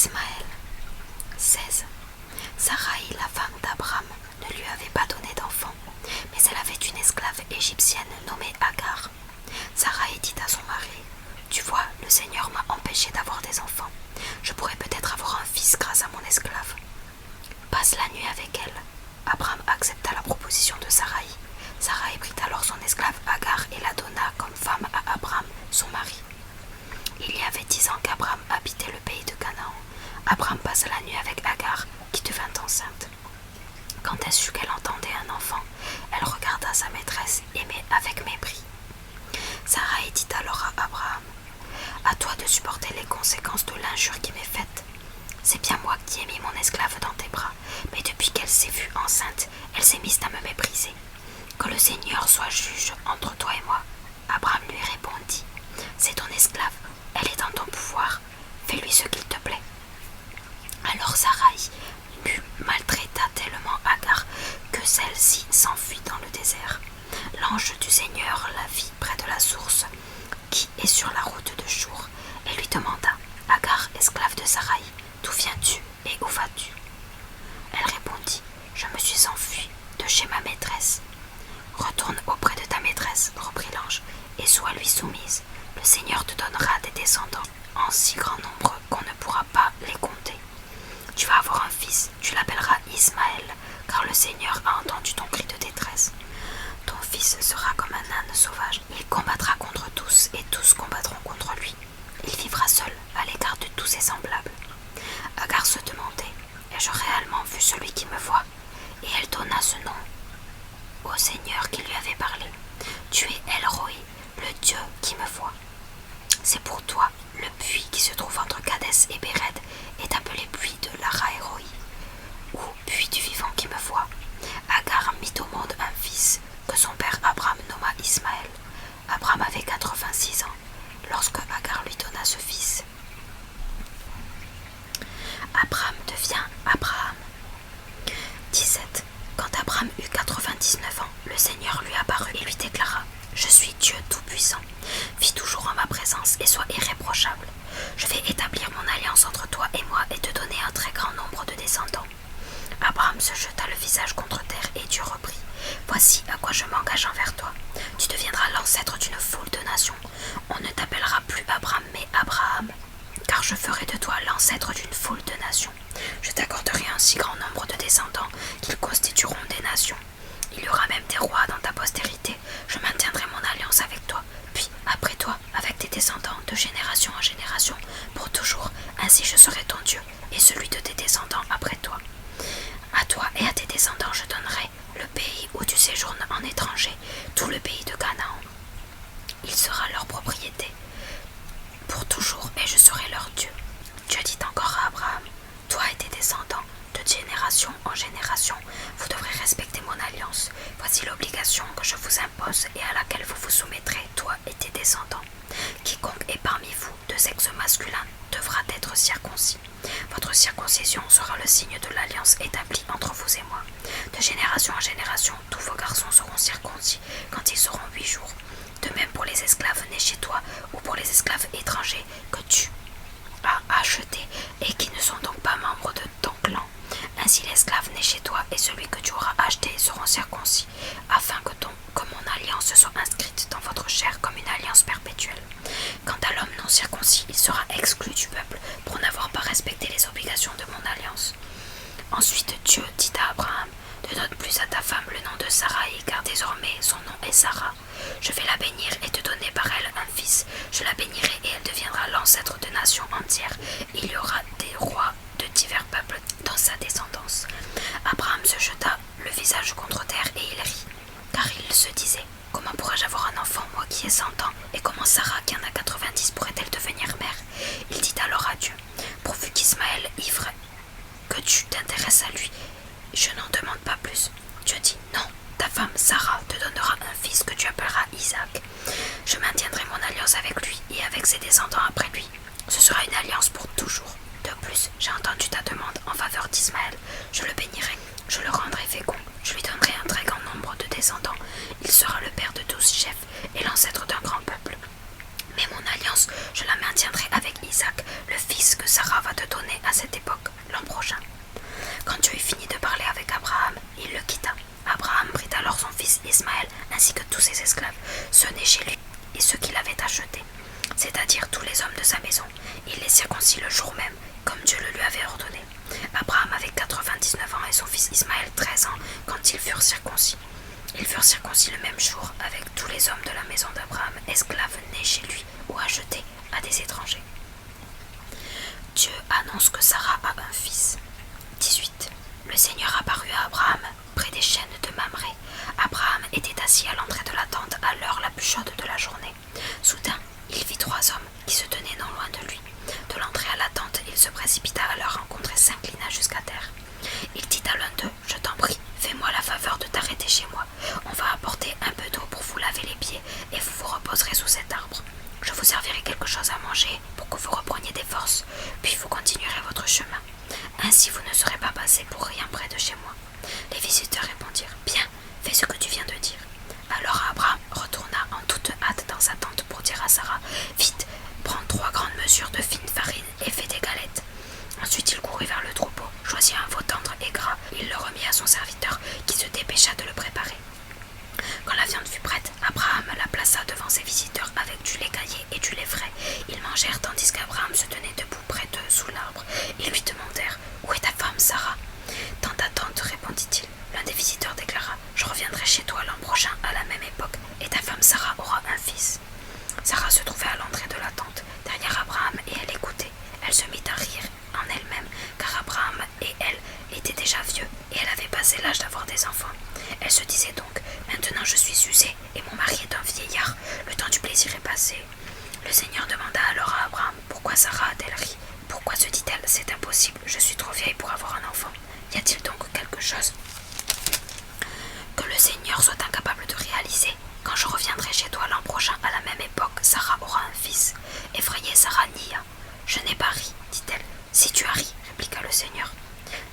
Ismaël. 16. Sarai, la femme d'Abraham, ne lui avait pas donné d'enfant, mais elle avait une esclave égyptienne nommée Agar. Sarai dit à son mari: « Tu vois, le Seigneur m'a empêché d'avoir des enfants. Je pourrais peut-être avoir un fils grâce à mon esclave. Passe la nuit avec elle. » Abraham accepta la proposition de Sarai. Sarai prit alors son esclave Agar et la donna comme femme à Abraham, son mari. Il y avait 10 ans qu'Abraham habitait le pays de Canaan. Abraham passa la nuit avec Agar, qui devint enceinte. Quand elle sut qu'elle entendait un enfant, elle regarda sa maîtresse avec mépris. Sarai dit alors à Abraham: « À toi de supporter les conséquences de l'injure qui m'est faite. C'est bien moi qui ai mis mon esclave dans tes bras, mais depuis qu'elle s'est vue enceinte, elle s'est mise à me mépriser. Que le Seigneur soit juge entre toi et moi. » Abraham lui répondit: « C'est ton esclave, elle est dans ton pouvoir, fais-lui ce qu'il te plaît. » Alors Sarai maltraita tellement Agar que celle-ci s'enfuit dans le désert. L'ange du Seigneur la vit près de la source qui est sur la route de Chour et lui demanda: « Agar, esclave de Sarai, d'où viens-tu et où vas-tu » Elle répondit: « Je me suis enfuie de chez ma maîtresse. »« Retourne auprès de ta maîtresse, reprit l'ange, et sois lui soumise. Le Seigneur te donnera des descendants en si grand nombre qu'on ne pourra pas les compter. Tu vas avoir un fils, tu l'appelleras Ismaël, car le Seigneur a entendu ton cri de détresse. Ton fils sera comme un âne sauvage, il combattra contre tous et tous combattront contre lui. Il vivra seul, à l'écart de tous ses semblables. » Agar se demandait: « Ai-je réellement vu celui qui me voit ?» Et elle donna ce nom au Seigneur qui lui avait parlé. « Tu es El Roi, le Dieu qui me voit. » C'est pour toi, le puits qui se trouve entre Kadès et Béred est appelé puits de Lahai-Roi, ou puits du vivant qui me voit. Agar mit au monde un fils que son père Abraham nomma Ismaël. Abraham avait 86 ans lorsque Agar lui donna ce fils. Abraham devient Abraham. 17. Quand Abraham eut 99 ans, le Seigneur lui apparut et lui déclara: « Je suis Dieu Tout-Puissant. Vis toujours en ma présence et sois irréprochable. Je vais établir mon alliance entre toi et moi et te donner un très grand nombre de descendants. » Abraham se jeta le visage contre terre et Dieu reprit: « Voici à quoi je m'engage envers toi. Tu deviendras l'ancêtre d'une foule de nations. On ne t'appellera plus Abraham mais Abraham, car je ferai de toi l'ancêtre d'une foule de nations. Je t'accorderai un si grand nombre de descendants qu'ils constitueront des nations. Il y aura même des rois dans ta postérité. Je maintiendrai mon alliance avec toi, puis après toi avec tes descendants de génération en génération, pour toujours. Ainsi je serai ton Dieu et celui de tes descendants après toi. À toi et à tes descendants je donnerai le pays où tu séjournes en étranger, tout le pays de Canaan. Il sera leur propriété pour toujours et je serai leur Dieu. » Dieu dit encore à Abraham: « Toi et tes descendants, de génération en génération, vous devrez respecter mon alliance. Voici l'obligation que je vous impose et à laquelle vous vous soumettrez, toi et tes descendants. Quiconque est parmi vous de sexe masculin devra être circoncis. Votre circoncision sera le signe de l'alliance établie entre vous et moi. De génération en génération, tous vos garçons seront circoncis quand ils auront 8 jours. De même pour les esclaves nés chez toi ou pour les esclaves étrangers que tu as achetés et qui ne sont donc pas membres de ton clan. Ainsi l'esclave né chez toi et celui que tu auras acheté seront circoncis, afin que mon alliance soit inscrite dans votre chair comme une alliance perpétuelle. Quant à l'homme non circoncis, il sera exclu du peuple pour n'avoir pas respecté les obligations de mon alliance. » Ensuite Dieu dit à Abraham: « Ne donne plus à ta femme le nom de Sarai, car désormais son nom est Sarah. Je vais la bénir et te donner par elle un fils. Je la bénirai et elle deviendra l'ancêtre de nations entières. Il y aura des rois de divers peuples dans sa descendance. » Abraham se jeta le visage contre terre et il rit, car il se disait: « Comment pourrais-je avoir un enfant, moi qui ai 100 ans, et comment Sarah, qui en a 90, pourrait-elle devenir mère ?» Il dit alors à Dieu: « Pourvu qu'Ismaël ivre, que tu t'intéresses à lui, je n'en demande pas plus. » Dieu dit: « Non, ta femme Sarah te donnera un fils que tu appelleras Isaac. Je maintiendrai mon alliance avec lui et avec ses descendants après lui. Ce sera une alliance pour toujours. De plus, j'ai entendu ta demande en faveur d'Ismaël. Je le bénirai, je le rendrai fécond, je lui donnerai un très grand nombre de descendants. Il sera le père de 12 chefs et l'ancêtre d'un grand peuple. Mais mon alliance, je la maintiendrai avec Isaac, le fils que Sarah va te donner. donné à cette époque, l'an prochain. Quand Dieu eut fini de parler avec Abraham, il le quitta. Abraham prit alors son fils Ismaël ainsi que tous ses esclaves, ceux nés chez lui et ceux qu'il avait achetés, c'est-à-dire tous les hommes de sa maison. Il les circoncit le jour même, comme Dieu le lui avait ordonné. Abraham avait 99 ans et son fils Ismaël 13 ans quand ils furent circoncis. Ils furent circoncis le même jour avec tous les hommes de la maison d'Abraham, esclaves nés chez lui ou achetés à des étrangers. Dieu annonce que Sarah a un fils. 18. Le Seigneur apparut à Abraham près des chênes de Mamré. Abraham était assis à l'entrée de la tente à l'heure la plus chaude de la journée. Soudain, il vit 3 hommes qui se tenaient non loin de lui. De l'entrée à la tente, il se précipita à leur rencontre et s'inclina jusqu'à terre. Il dit à l'un d'eux, « Je t'en prie, fais-moi la faveur de t'arrêter chez moi. On va apporter un peu d'eau pour vous laver les pieds et vous vous reposerez sous cet arbre. Je vous servirai quelque chose à manger pour que vous repreniez des forces, puis vous continuerez votre chemin. Ainsi vous ne serez pas passé pour rien près de chez moi. » Les visiteurs répondirent, « Bien, fais ce que tu viens de dire. » Alors Abraham retourna en toute hâte dans sa tente pour dire à Sarah, « Vite, prends 3 grandes mesures de fine farine et fais des galettes. » Ensuite il courut vers le troupeau, choisit un veau tendre et gras, il le remit à son serviteur qui se dépêcha de le préparer. Quand la viande fut prête, Abraham la plaça devant ses visiteurs avec du lait caillé et du lait frais. Ils mangèrent tandis qu'Abraham se tenait debout près d'eux sous l'arbre. Ils lui demandèrent, « Où est ta femme, Sarah ?» « Dans ta tente, répondit-il. L'un des visiteurs déclara, « Je reviendrai chez toi l'an prochain à la même époque, et ta femme Sarah aura un fils. » Sarah se trouvait à l'entrée de la tente, derrière Abraham, et elle écoutait. Elle se mit à rire en elle-même, car Abraham et elle étaient déjà vieux, et elle avait passé l'âge d'avoir des enfants. Elle se disait donc, « Maintenant je suis usée, et mon mari est un vieillard, le temps du plaisir est passé. » Le Seigneur demanda alors à Abraham, « Pourquoi Sarah a-t-elle ri ? Pourquoi se dit-elle, c'est impossible, je suis trop vieille pour avoir un enfant. Y a-t-il donc quelque chose que le Seigneur soit incapable de réaliser? Quand je reviendrai chez toi l'an prochain à la même époque, Sarah aura un fils. » Effrayée, Sarah nia. « Je n'ai pas ri, dit-elle. Si tu as ri, répliqua le Seigneur.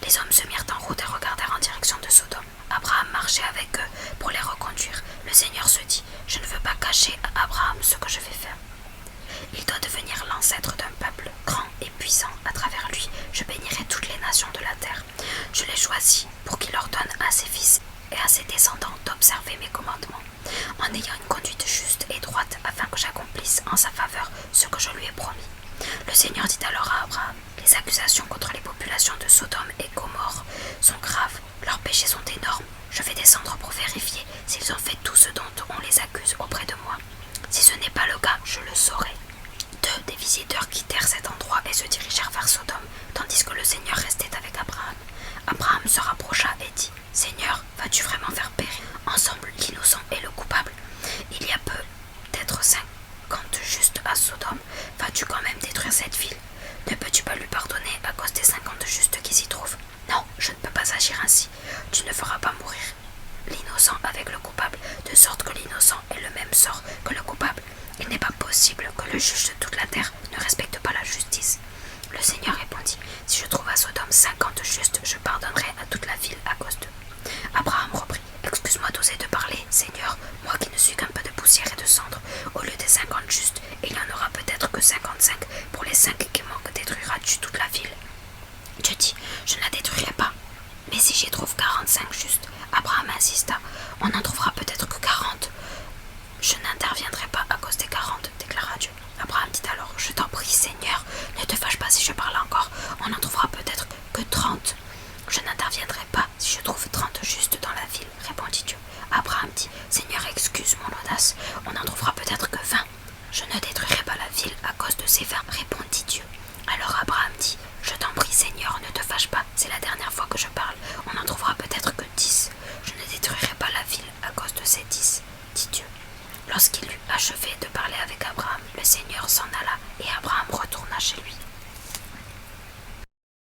Les hommes se mirent en route et regardèrent en direction de Sodome. Abraham marchait avec eux pour les reconduire. Le Seigneur se dit, « Je ne veux pas cacher à Abraham ce que je vais faire. Il doit devenir l'ancêtre d'un peuple grand et puissant. À travers lui, je bénirai toutes les nations de la terre. Je l'ai choisi pour qu'il ordonne à ses fils et à ses descendants d'observer mes commandements, en ayant une conduite juste et droite, afin que j'accomplisse en sa faveur ce que je lui ai promis. » Le Seigneur dit alors à Abraham, « Les accusations contre les populations de Sodome et Gomorrhe sont graves, leurs péchés sont énormes. Je vais descendre pour vérifier s'ils ont fait tout ce dont on les accuse auprès de moi. Si ce n'est pas le cas, je le saurai. » 2 des visiteurs quittèrent cet endroit et se dirigèrent vers Sodome, tandis que le Seigneur restait avec Abraham. Abraham se rapprocha et dit, « Seigneur, vas-tu vraiment faire périr ensemble l'innocent et le coupable? Il y a peut-être 50 justes à Sodome. Vas-tu quand même détruire cette ville? Ne peux-tu pas lui pardonner à cause des 50 justes qui s'y trouvent? Non, je ne peux pas agir ainsi. Tu ne feras pas mourir l'innocent avec le coupable, de sorte que l'innocent ait le même sort que le coupable. Il n'est pas possible que le juge de toute la terre ne respecte pas la justice. » Le Seigneur répondit, « Si je trouve à Sodome 50 justes, je pardonnerai à toute la ville à cause d'eux. » Abraham reprit, « Excuse-moi d'oser te parler, Seigneur, moi qui ne suis qu'un peu de poussière et de cendre. Au lieu des 50 justes, il n'y en aura peut-être que 55. Pour les 5 qui manquent, détruiras-tu toute la ville? » Dieu dit, « Je ne la détruirai pas. Mais si j'y trouve 45 justes, » Abraham insista, « On n'en trouvera peut-être que 40. » Je n'interviendrai pas à cause des 40, déclara Dieu. Abraham dit alors, « Je t'en prie, Seigneur, ne te fâche pas si je parle encore. On n'en trouvera peut-être que 30. » Je n'interviendrai pas si je trouve 30 justes dans la ville, répondit Dieu. Abraham dit, « Seigneur, excuse mon audace. On n'en trouvera peut-être que 20. Je ne détruirai pas la ville à cause de ces 20, répondit Dieu. Alors Abraham dit, « Je t'en prie, Seigneur, ne te fâche pas. C'est la dernière fois que je parle. On n'en trouvera peut-être que 10. Je ne détruirai pas la ville à cause de ces 10, dit Dieu. » Lorsqu'il eut achevé de parler avec Abraham, le Seigneur s'en alla et Abraham retourna chez lui.